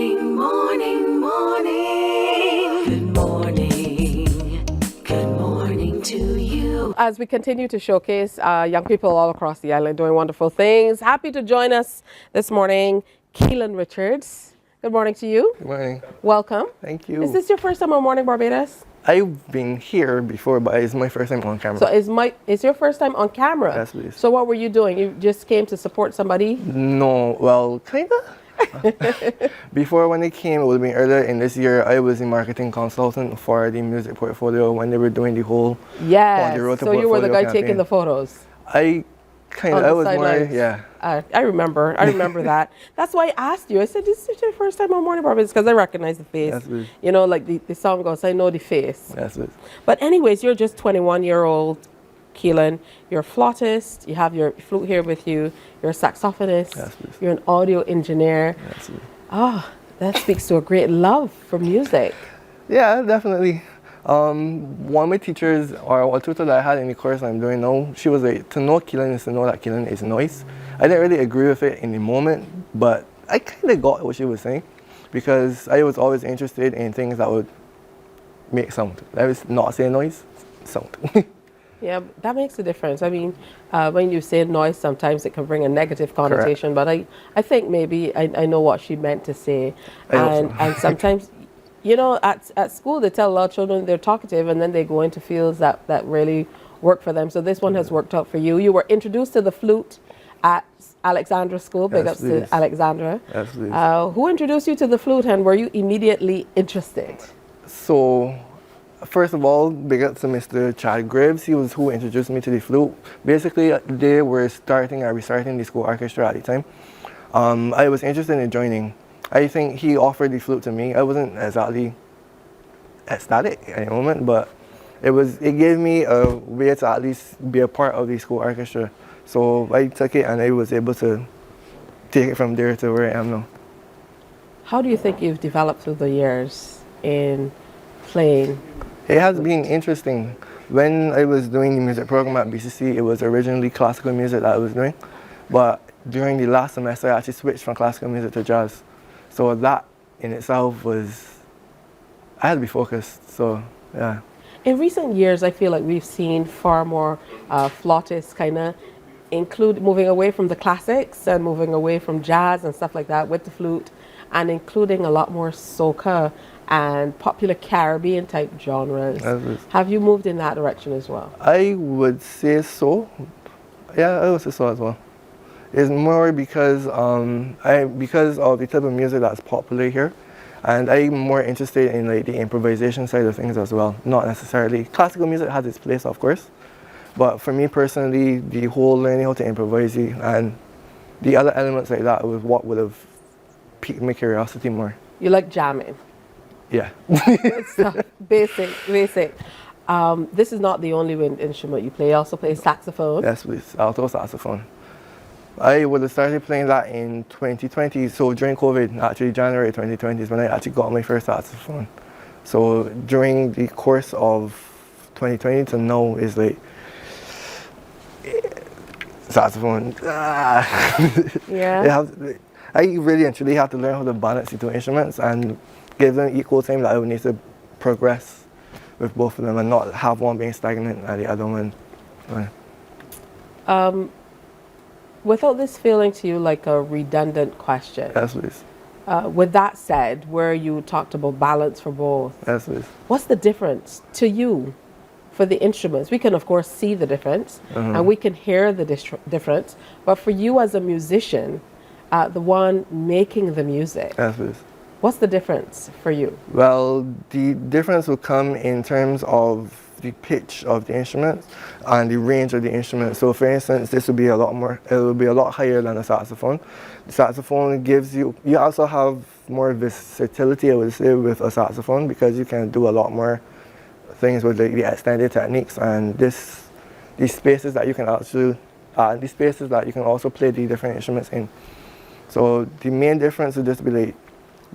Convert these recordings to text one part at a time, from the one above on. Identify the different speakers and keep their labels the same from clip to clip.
Speaker 1: morning, morning, morning. Good morning. Good morning to you.
Speaker 2: As we continue to showcase young people all across the island doing wonderful things, happy to join us this morning, Keelan Richards. Good morning to you.
Speaker 3: Good morning.
Speaker 2: Welcome.
Speaker 3: Thank you.
Speaker 2: Is this your first time on Mornin Barbados?
Speaker 3: I've been here before, but it's my first time on camera.
Speaker 2: So is your first time on camera?
Speaker 3: Yes, please.
Speaker 2: So what were you doing? You just came to support somebody?
Speaker 3: No, well, kinda. Before, when they came, it would have been earlier in this year, I was a marketing consultant for the music portfolio when they were doing the whole
Speaker 2: Yes.
Speaker 3: On the Road to
Speaker 2: So you were the guy
Speaker 3: Portfolio
Speaker 2: taking the photos?
Speaker 3: I kind of, I was more, yeah.
Speaker 2: I remember that. That's why I asked you. I said, this is your first time on Mornin Barbados, because I recognize the face.
Speaker 3: Yes, please.
Speaker 2: You know, like the song goes, I know the face.
Speaker 3: Yes, please.
Speaker 2: But anyways, you're just 21-year-old Keelan. You're a flautist. You have your flute here with you. You're a saxophonist.
Speaker 3: Yes, please.
Speaker 2: You're an audio engineer.
Speaker 3: Yes, please.
Speaker 2: That speaks to a great love for music.
Speaker 3: Yeah, definitely. One of my teachers, or a tutor that I had in the course I'm doing now, she was like, to know Keelan is to know that Keelan is noise. I didn't really agree with it in the moment, but I kind of got what she was saying, because I was always interested in things that would make sound. I was not saying noise, sound.
Speaker 2: Yeah, that makes a difference. I mean, when you say noise, sometimes it can bring a negative connotation, but I think maybe I know what she meant to say. And sometimes, you know, at school, they tell a lot of children they're talkative, and then they go into fields that really work for them. So this one has worked out for you. You were introduced to the flute at Alexandra School. Big ups to Alexandra.
Speaker 3: Yes, please.
Speaker 2: Who introduced you to the flute, and were you immediately interested?
Speaker 3: So, first of all, big up to Mr. Chad Graves. He was who introduced me to the flute. Basically, they were restarting the school orchestra at the time. I was interested in joining. I think he offered the flute to me. I wasn't exactly ecstatic at the moment, but it gave me a way to at least be a part of the school orchestra. So I took it, and I was able to take it from there to where I am now.
Speaker 2: How do you think you've developed through the years in playing?
Speaker 3: It has been interesting. When I was doing the music program at BCC, it was originally classical music that I was doing, but during the last semester, I actually switched from classical music to jazz. So that in itself I had to be focused, so yeah.
Speaker 2: In recent years, I feel like we've seen far more flautists kind of moving away from the classics and moving away from jazz and stuff like that with the flute, and including a lot more soca and popular Caribbean type genres. Have you moved in that direction as well?
Speaker 3: I would say so. Yeah, I would say so as well. It's more because because of the type of music that's popular here, and I'm more interested in like the improvisation side of things as well. Not necessarily classical music has its place, of course, but for me personally, the whole learning how to improvise and the other elements like that was what would have piqued my curiosity more.
Speaker 2: You like jamming?
Speaker 3: Yeah.
Speaker 2: Good stuff. Basic. This is not the only wind instrument you play. You also play saxophone.
Speaker 3: Yes, please. Alto saxophone. I would have started playing that in 2020. So during COVID, actually January 2020 is when I actually got my first saxophone. So during the course of 2020 to now is like saxophone.
Speaker 2: Yeah.
Speaker 3: I really and truly have to learn how to balance the two instruments and give them equal time that I would need to progress with both of them and not have one being stagnant and the other one.
Speaker 2: Without this feeling to you like a redundant question.
Speaker 3: Yes, please.
Speaker 2: With that said, where you talked about balance for both.
Speaker 3: Yes, please.
Speaker 2: What's the difference to you for the instruments? We can of course see the difference and we can hear the difference, but for you as a musician, the one making the music.
Speaker 3: Yes, please.
Speaker 2: What's the difference for you?
Speaker 3: Well, the difference will come in terms of the pitch of the instrument and the range of the instrument. So for instance, this will be a lot higher than a saxophone. The saxophone gives you also have more versatility, I would say, with a saxophone, because you can do a lot more things with the extended techniques and these spaces that you can actually, these spaces that you can also play the different instruments in. So the main difference would just be like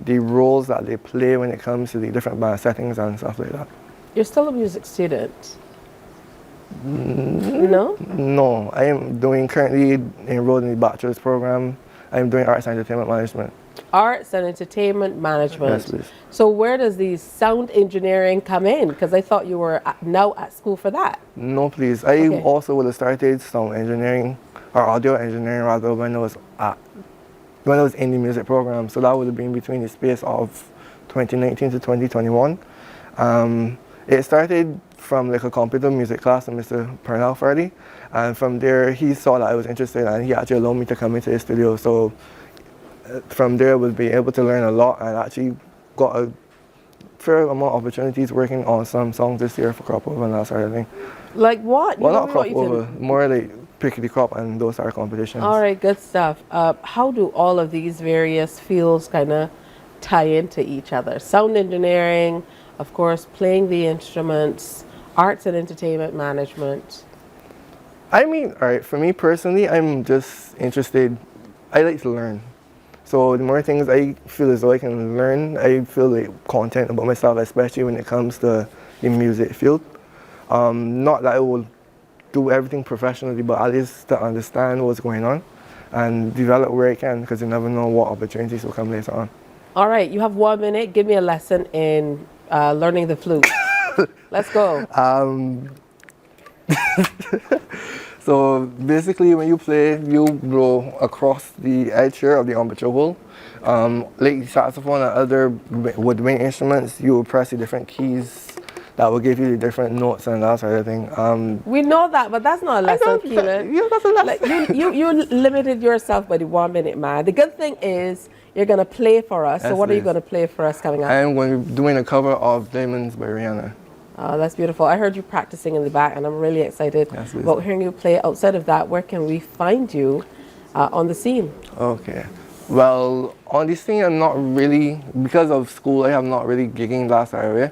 Speaker 3: the roles that they play when it comes to the different band settings and stuff like that.
Speaker 2: You're still a music student? No?
Speaker 3: No, I am currently enrolled in the bachelor's program. I'm doing arts and entertainment management.
Speaker 2: Arts and entertainment management.
Speaker 3: Yes, please.
Speaker 2: So where does the sound engineering come in? Because I thought you were now at school for that.
Speaker 3: No, please. I
Speaker 2: Okay.
Speaker 3: also would have started sound engineering or audio engineering rather when I was in the music program. So that would have been between the space of 2019 to 2021. It started from like a computer music class with Mr. Pernell Ferdy, and from there he saw that I was interested and he actually allowed me to come into his studio. So from there I was being able to learn a lot and actually got a fair amount of opportunities working on some songs this year for Crop Over and that sort of thing.
Speaker 2: Like what?
Speaker 3: Well,
Speaker 2: You
Speaker 3: not
Speaker 2: know
Speaker 3: Crop
Speaker 2: what you can-
Speaker 3: Over, more like Pickety Crop and those sort of competitions.
Speaker 2: All right, good stuff. How do all of these various fields kind of tie into each other? Sound engineering, of course, playing the instruments, arts and entertainment management.
Speaker 3: I mean, all right, for me personally, I'm just interested, I like to learn. So the more things I feel as though I can learn, I feel like content about myself, especially when it comes to the music field. Not that I will do everything professionally, but at least to understand what's going on and develop where I can, because you never know what opportunities will come later on.
Speaker 2: All right, you have 1 minute. Give me a lesson in learning the flute. Let's go.
Speaker 3: So basically, when you play, you blow across the edge here of the embouchure hole. Like the saxophone and other woodwind instruments, you will press the different keys that will give you the different notes and that sort of thing.
Speaker 2: We know that, but that's not a lesson, Keelan.
Speaker 3: Yeah, that's a lesson.
Speaker 2: Like you limited yourself by the 1 minute, man. The good thing is you're gonna play for us. So
Speaker 3: Yes,
Speaker 2: what are you
Speaker 3: please.
Speaker 2: gonna play for us coming up?
Speaker 3: I am going to be doing a cover of Diamonds by Rihanna.
Speaker 2: Oh, that's beautiful. I heard you practicing in the back, and I'm really excited
Speaker 3: Yes, please.
Speaker 2: about hearing you play. Outside of that, where can we find you on the scene?
Speaker 3: Okay. Well, on this thing, I'm not really, because of school, I have not really gigging that area,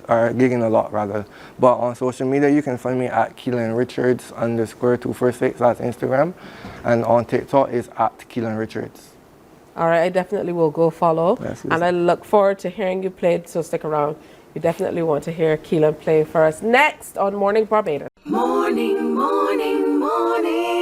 Speaker 3: or gigging a lot rather. But on social media, you can find me at Keelan Richards _246, that's Instagram. And on TikTok is at Keelan Richards.
Speaker 2: All right, I definitely will go follow.
Speaker 3: Yes,
Speaker 2: And I look forward to hearing you play, so stick around. You definitely want to hear Keelan play for us next on Morning Barbados.
Speaker 1: Morning, morning, morning.